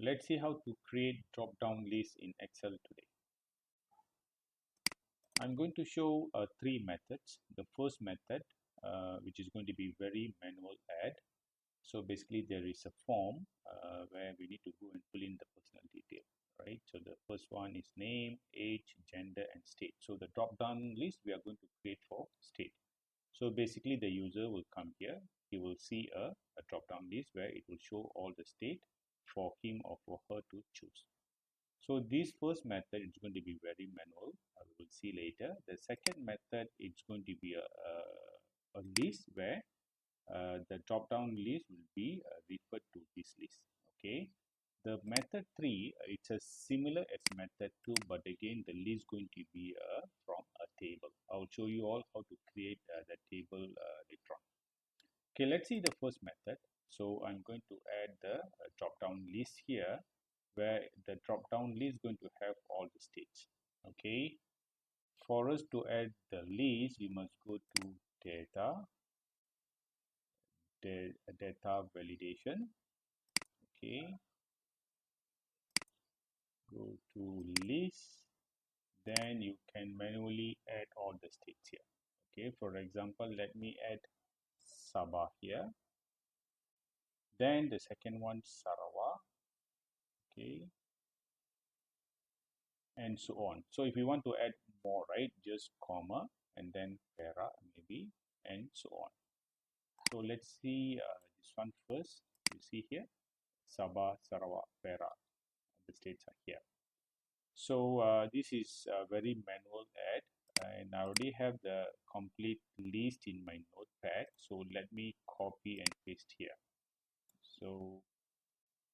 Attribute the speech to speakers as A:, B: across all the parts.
A: Let's see how to create drop-down list in Excel today. I'm going to show three methods. The first method, which is going to be very manual add. So basically there is a form where we need to go and fill in the personal detail, right? So the first one is name, age, gender, and state. So the drop-down list we are going to create for state. So basically the user will come here, he will see a drop-down list where it will show all the state for him or for her to choose. So this first method is going to be very manual. We will see later. The second method is going to be a list where the drop-down list will be referred to this list. Okay. The method 3, it's a similar as method 2, but again the list going to be from a table. I'll show you all how to create the table later on. Okay, let's see the first method. So I'm going to add the drop-down list here, where the drop-down list is going to have all the states. Okay, for us to add the list, we must go to data, data validation. Okay, go to list, then you can manually add all the states here. Okay, for example, let me add Sabah here. Then the second one, Sarawak. Okay, and so on. So if you want to add more, right, just comma and then Perak maybe, and so on. So let's see this one first. You see here, Sabah, Sarawak, Perak. The states are here. So this is a very manual add, and I already have the complete list in my notepad. So let me copy and paste here. So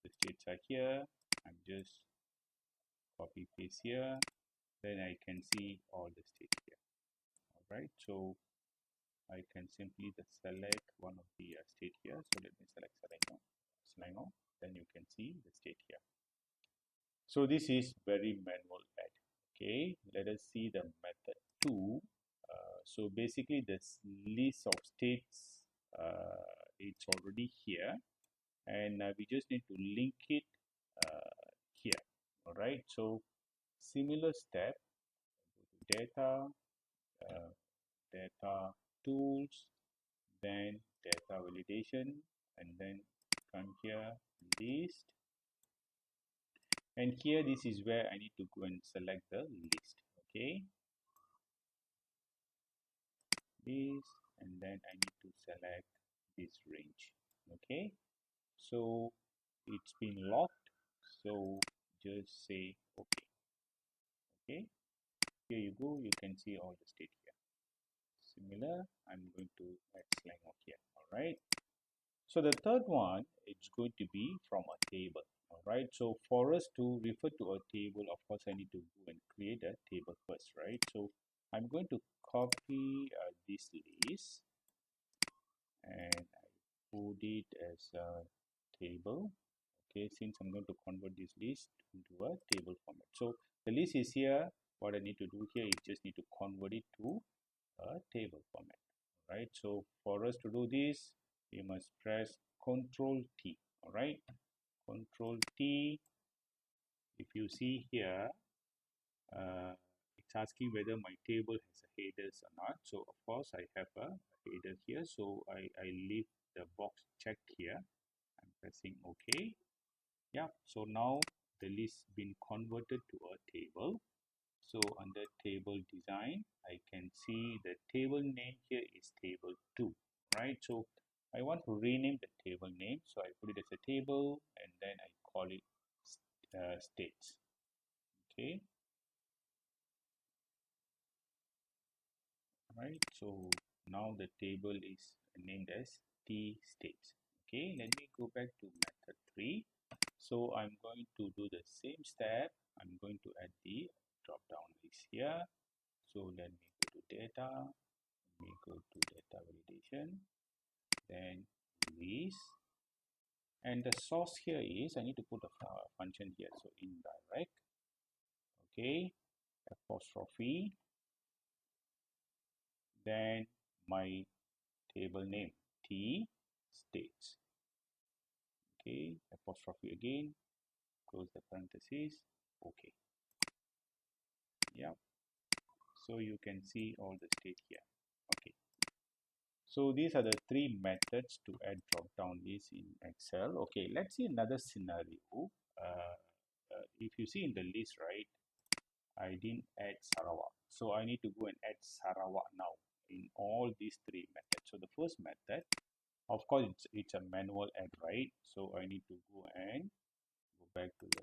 A: the states are here. I'm just copy paste here. Then I can see all the states here. All right. So I can simply just select one of the state here. So let me select Selangor. Then you can see the state here. So this is very manual add. Okay, let us see the method 2. So basically this list of states, it's already here, and we just need to link it here. All right, so similar step, go to data, uh, data tools, then data validation, and then come here, list, and here this is where I need to go and select the list. Okay, list, and then I need to select this range. Okay, so it's been locked, so just say okay. Okay, here you go, you can see all the state here. Similar, I'm going to add Selangor here. All right, so the third one, it's going to be from a table. All right, so for us to refer to a table, of course I need to go and create a table first, right? So I'm going to copy this list and I put it as a table. Okay, since I'm going to convert this list into a table format. So the list is here. What I need to do here is just need to convert it to a table format. Right. So for us to do this, we must press Ctrl T. All right. Ctrl T. If you see here, it's asking whether my table has a headers or not. So of course I have a header here. So I leave the box checked here. I'm pressing OK. Yeah, so now the list been converted to a table. So under table design, I can see the table name here is table 2, right? So I want to rename the table name. So I put it as a table and then I call it states. Okay. Right. So now the table is named as T states. Okay. Let me go back to method 3. So I'm going to do the same step. I'm going to add the drop down list here. So let me go to data, let me go to data validation, then list, and the source here is I need to put a function here. So indirect, okay, apostrophe, then my table name T states, okay, apostrophe again, close the parentheses. Okay. Yeah. So you can see all the state here. Okay. So these are the three methods to add drop-down list in Excel. Okay, let's see another scenario. If you see in the list, right, I didn't add Sarawak. So I need to go and add Sarawak now in all these three methods. So the first method, of course, it's a manual add, right? So I need to go and go back to the,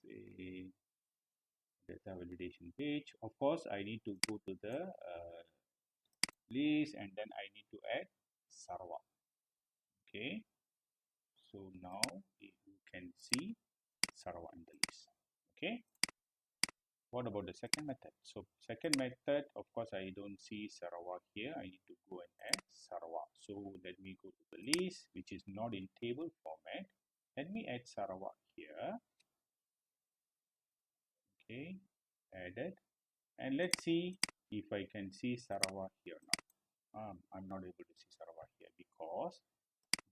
A: say, data validation page. Of course, I need to go to the list and then I need to add Sarawak. Okay, so now you can see Sarawak in the list. Okay, what about the second method? So second method, of course, I don't see Sarawak here. I need to go and add Sarawak. So let me go to the list, which is not in table format. Let me add Sarawak here. Okay, added. And let's see if I can see Sarawak here now. I'm not able to see Sarawak here because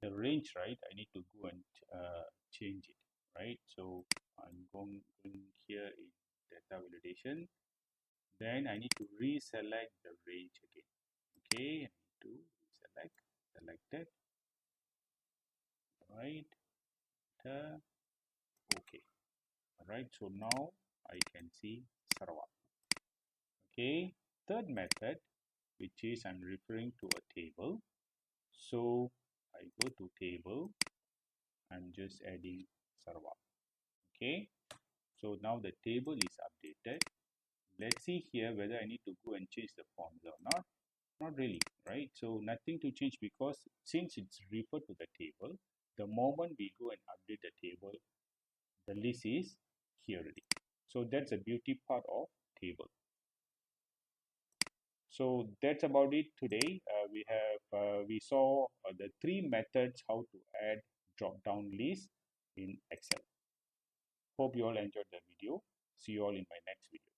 A: the range, right? I need to go and change it, right? So I'm going here in data validation. Then I need to reselect the range again. Okay, I need to reselect, selected, right? Okay, all right. So now I can see Sarawak. Okay, third method, which is I'm referring to a table. So I go to table, I'm just adding Sarawak. Okay, so now the table is updated. Let's see here whether I need to go and change the formula or not. Not really, right? So nothing to change because since it's referred to the table, the moment we go and update the table, the list is here already. So that's the beauty part of table. So that's about it today. We saw the three methods how to add drop-down list in Excel. Hope you all enjoyed the video. See you all in my next video.